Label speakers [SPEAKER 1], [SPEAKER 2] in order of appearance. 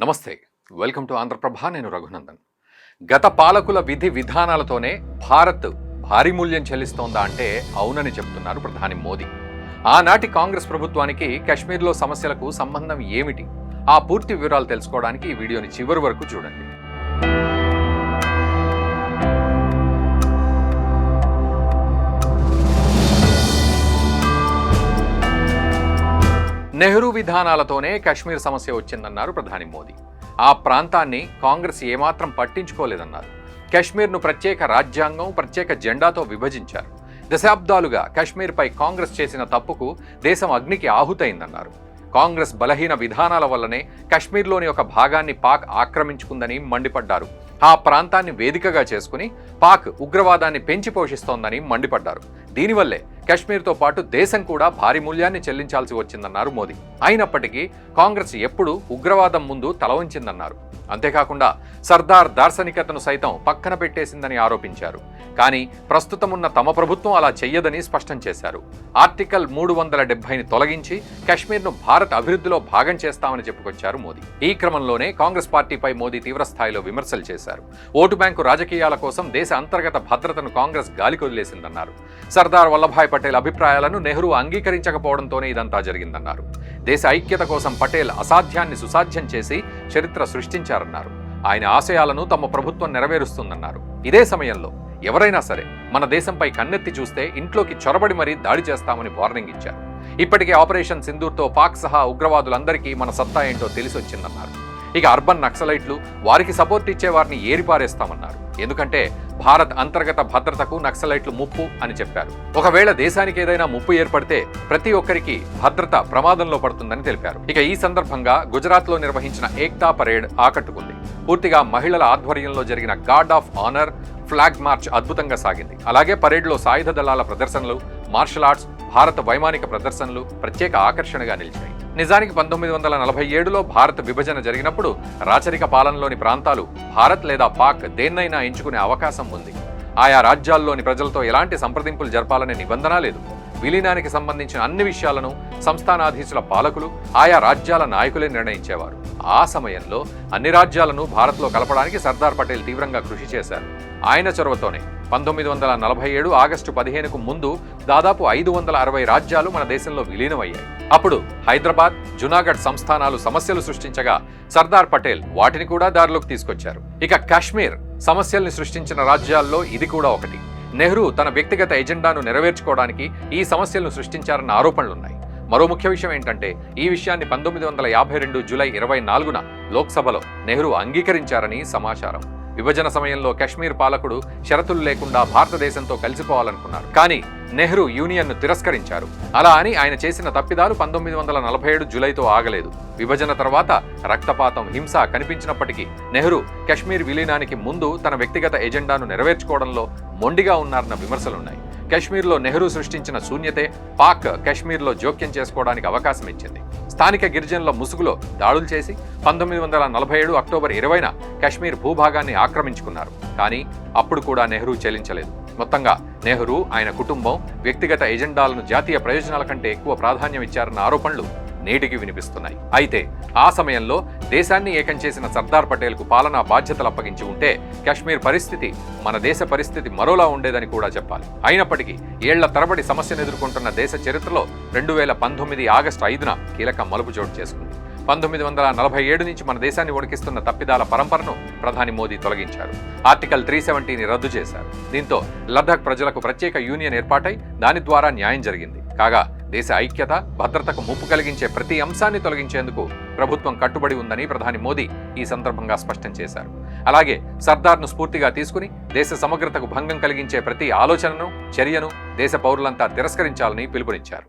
[SPEAKER 1] నమస్తే, welcome to Andhraprabha. నేను రఘునందన్. గత పాలకుల విధి విధానాలతోనే భారత్ భారీ మూల్యం చెల్లిస్తోందా అంటే అవునని చెబుతున్నారు ప్రధాని మోదీ. ఆనాటి కాంగ్రెస్ ప్రభుత్వానికి కశ్మీర్లో సమస్యలకు సంబంధం ఏమిటి? ఆ పూర్తి వివరాలు తెలుసుకోవడానికి ఈ వీడియోని చివరి వరకు చూడండి. నెహ్రూ విధానాలతోనే కశ్మీర్ సమస్య వచ్చిందన్నారు ప్రధాని మోదీ. ఆ ప్రాంతాన్ని కాంగ్రెస్ ఏమాత్రం పట్టించుకోలేదన్నారు. కశ్మీర్ను ప్రత్యేక రాజ్యాంగం, ప్రత్యేక జెండాతో విభజించారు. దశాబ్దాలుగా కశ్మీర్పై కాంగ్రెస్ చేసిన తప్పుకు దేశం అగ్నికి ఆహుతైందన్నారు. కాంగ్రెస్ బలహీన విధానాల వల్లనే కశ్మీర్లోని ఒక భాగాన్ని పాక్ ఆక్రమించుకుందని మండిపడ్డారు. ఆ ప్రాంతాన్ని వేదికగా చేసుకుని పాక్ ఉగ్రవాదాన్ని పెంచి పోషిస్తోందని మండిపడ్డారు. దీనివల్లే కశ్మీర్తో పాటు దేశం కూడా భారీ మూల్యాన్ని చెల్లించాల్సి వచ్చిందన్నారు మోదీ. అయినప్పటికీ కాంగ్రెస్ ఎప్పుడూ ఉగ్రవాదం ముందు తల వంచిందన్నారు. అంతేకాకుండా సర్దార్ దార్శనికతను సైతం పక్కన పెట్టేసిందని ఆరోపించారు. కానీ ప్రస్తుతం ఉన్న తమ ప్రభుత్వం అలా చెయ్యదని స్పష్టం చేశారు. ఆర్టికల్ 370ని తొలగించి కశ్మీర్ను భారత్ అభివృద్ధిలో భాగం చేస్తామని చెప్పుకొచ్చారు మోదీ. ఈ క్రమంలోనే కాంగ్రెస్ పార్టీపై మోదీ తీవ్రస్థాయిలో విమర్శలు చేశారు. ఓటు బ్యాంకు రాజకీయాల కోసం దేశ అంతర్గత భద్రతను కాంగ్రెస్ గాలికొదిలేసిందన్నారు. సర్దార్ వల్లభాయ్ పటేల్ అభిప్రాయాలను నెహ్రూ అంగీకరించకపోవడంతోనే ఇదంతా జరిగిందన్నారు. దేశ ఐక్యత కోసం పటేల్ అసాధ్యాన్ని సుసాధ్యం చేసి చరిత్ర సృష్టించారన్నారు. ఆయన ఆశయాలను తమ ప్రభుత్వం నెరవేరుస్తుందన్నారు. ఇదే సమయంలో ఎవరైనా సరే మన దేశంపై కన్నెత్తి చూస్తే ఇంట్లోకి చొరబడి మరీ దాడి చేస్తామని వార్నింగ్ ఇచ్చారు. ఇప్పటికే ఆపరేషన్ సింధూర్తో పాక్ సహా ఉగ్రవాదులందరికీ మన సత్తా ఏంటో తెలిసొచ్చిందన్నారు. ఇక అర్బన్ నక్సలైట్లు, వారికి సపోర్ట్ ఇచ్చే వారిని ఏరిపారేస్తామన్నారు. ఎందుకంటే భారత్ అంతర్గత భద్రతకు నక్సలైట్లు ముప్పు అని చెప్పారు. ఒకవేళ దేశానికి ఏదైనా ముప్పు ఏర్పడితే ప్రతి ఒక్కరికి భద్రత ప్రమాదంలో పడుతుందని తెలిపారు. ఇక ఈ సందర్భంగా గుజరాత్లో నిర్వహించిన ఏక్తా పరేడ్ ఆకట్టుకుంది. పూర్తిగా మహిళల ఆధ్వర్యంలో జరిగిన guard of honour, flag March అద్భుతంగా సాగింది. అలాగే పరేడ్లో సాయుధ దళాల ప్రదర్శనలు, మార్షల్ ఆర్ట్స్, భారత వైమానిక ప్రదర్శనలు ప్రత్యేక ఆకర్షణగా నిలిచాయి. నిజానికి 1947లో భారత్ విభజన జరిగినప్పుడు రాచరిక పాలనలోని ప్రాంతాలు భారత్ లేదా పాక్ దేన్నైనా ఎంచుకునే అవకాశం ఉంది. ఆయా రాజ్యాల్లోని ప్రజలతో ఎలాంటి సంప్రదింపులు జరపాలనే నిబంధన లేదు. విలీనానికి సంబంధించిన అన్ని విషయాలను సంస్థానాధీశుల పాలకులు, ఆయా రాజ్యాల నాయకులే నిర్ణయించేవారు. ఆ సమయంలో అన్ని రాజ్యాలను భారత్లో కలపడానికి సర్దార్ పటేల్ తీవ్రంగా కృషి చేశారు. ఆయన చొరవతోనే 1947 ఆగస్టు 15కు ముందు దాదాపు 560 రాజ్యాలు మన దేశంలో విలీనమయ్యాయి. అప్పుడు హైదరాబాద్, జునాగఢ్ సంస్థానాలు సమస్యలు సృష్టించగా సర్దార్ పటేల్ వాటిని కూడా దారిలోకి తీసుకొచ్చారు. ఇక కాశ్మీర్ సమస్యల్ని సృష్టించిన రాజ్యాల్లో ఇది కూడా ఒకటి. నెహ్రూ తన వ్యక్తిగత ఎజెండాను నెరవేర్చుకోవడానికి ఈ సమస్యలను సృష్టించారన్న ఆరోపణలున్నాయి. మరో ముఖ్య విషయం ఏంటంటే ఈ విషయాన్ని 1952 జూలై 24న లోక్సభలో నెహ్రూ అంగీకరించారని సమాచారం. విభజన సమయంలో కశ్మీర్ పాలకుడు షరతులు లేకుండా భారతదేశంతో కలిసిపోవాలనుకున్నారు. కానీ నెహ్రూ యూనియన్ను తిరస్కరించారు. అలా అని ఆయన చేసిన తప్పిదాలు 1947 జూలైతో ఆగలేదు. విభజన తర్వాత రక్తపాతం, హింస కనిపించినప్పటికీ నెహ్రూ కశ్మీర్ విలీనానికి ముందు తన వ్యక్తిగత ఎజెండాను నెరవేర్చుకోవడంలో మొండిగా ఉన్నారన్న విమర్శలున్నాయి. కశ్మీర్లో నెహ్రూ సృష్టించిన శూన్యతే పాక్ కశ్మీర్లో జోక్యం చేసుకోవడానికి అవకాశం ఇచ్చింది. స్థానిక గిరిజనుల ముసుగులో దాడులు చేసి 1947 అక్టోబర్ 20న కశ్మీర్ భూభాగాన్ని ఆక్రమించుకున్నారు. కానీ అప్పుడు కూడా నెహ్రూ చెల్లించలేదు. మొత్తంగా నెహ్రూ, ఆయన కుటుంబం వ్యక్తిగత ఎజెండాలను జాతీయ ప్రయోజనాల కంటే ఎక్కువ ప్రాధాన్యం ఇచ్చారన్న ఆరోపణలు నేటికి వినిపిస్తున్నాయి. అయితే ఆ సమయంలో దేశాన్ని ఏకం చేసిన సర్దార్ పటేల్కు పాలనా బాధ్యతలు అప్పగించి ఉంటే కశ్మీర్ పరిస్థితి మన దేశ పరిస్థితి మరోలా ఉండేదని కూడా చెప్పాలి. అయినప్పటికీ ఏళ్ల తరబడి సమస్యను ఎదుర్కొంటున్న దేశ చరిత్రలో 2019 ఆగస్టు 5న కీలక మలుపు చోటు చేసుకుంది. 1947 నుంచి మన దేశాన్ని వణికిస్తున్న తప్పిదాల పరంపరను ప్రధాని మోదీ తొలగించారు. ఆర్టికల్ 370ని రద్దు చేశారు. దీంతో లద్దాఖ్ ప్రజలకు ప్రత్యేక యూనియన్ ఏర్పాటై దాని ద్వారా న్యాయం జరిగింది. కాగా దేశ ఐక్యత, భద్రతకు ముప్పు కలిగించే ప్రతి అంశాన్ని తొలగించేందుకు ప్రభుత్వం కట్టుబడి ఉందని ప్రధాని మోదీ ఈ సందర్భంగా స్పష్టం చేశారు. అలాగే సర్దార్ను స్ఫూర్తిగా తీసుకుని దేశ సమగ్రతకు భంగం కలిగించే ప్రతి ఆలోచనను, చర్యను దేశ పౌరులంతా తిరస్కరించాలని పిలుపునిచ్చారు.